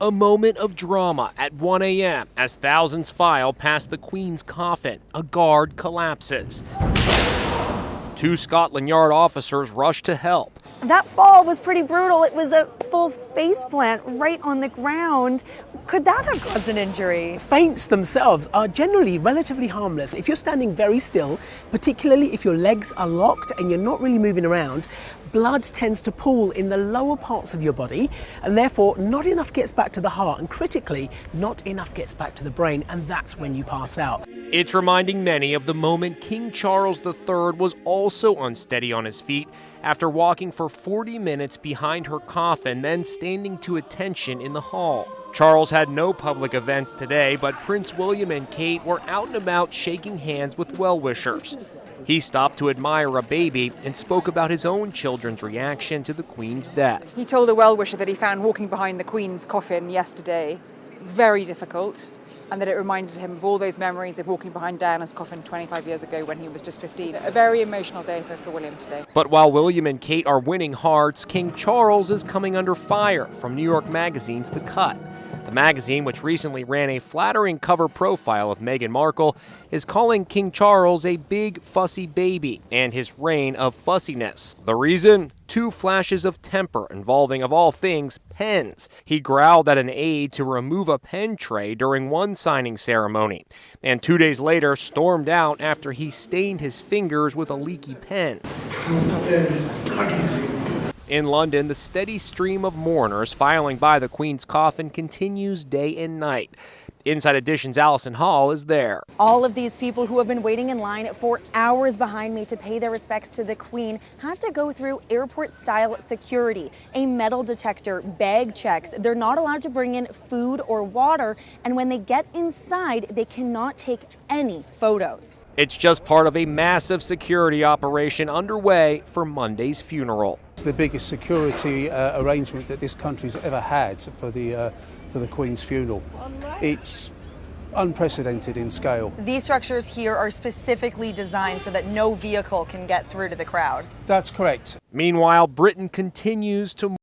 A moment of drama at 1 a.m. as thousands file past the Queen's coffin. A guard collapses. Two Scotland Yard officers rush to help. That fall was pretty brutal. It was a full face plant right on the ground. Could that have caused an injury? Faints themselves are generally relatively harmless. If you're standing very still, particularly if your legs are locked and you're not really moving around, blood tends to pool in the lower parts of your body, and therefore not enough gets back to the heart, and critically, not enough gets back to the brain, and that's when you pass out. It's reminding many of the moment King Charles III was also unsteady on his feet after walking for 40 minutes behind her coffin, then standing to attention in the hall. Charles had no public events today, but Prince William and Kate were out and about shaking hands with well-wishers. He stopped to admire a baby and spoke about his own children's reaction to the Queen's death. He told a well-wisher that he found walking behind the Queen's coffin yesterday very difficult, and that it reminded him of all those memories of walking behind Diana's coffin 25 years ago when he was just 15. A very emotional day for William today. But while William and Kate are winning hearts, King Charles is coming under fire from New York Magazine's The Cut. The magazine, which recently ran a flattering cover profile of Meghan Markle, is calling King Charles a big fussy baby and his reign of fussiness. The reason? 2 flashes of temper involving, of all things, pens. He growled at an aide to remove a pen tray during one signing ceremony, and 2 days later stormed out after he stained his fingers with a leaky pen. In London, the steady stream of mourners filing by the Queen's coffin continues day and night. Inside Edition's Allison Hall is there. All of these people who have been waiting in line for hours behind me to pay their respects to the Queen have to go through airport-style security, a metal detector, bag checks. They're not allowed to bring in food or water, and when they get inside, they cannot take any photos. It's just part of a massive security operation underway for Monday's funeral. It's the biggest security arrangement that this country's ever had for the Queen's funeral. It's unprecedented in scale. These structures here are specifically designed so that no vehicle can get through to the crowd. That's correct. Meanwhile, Britain continues to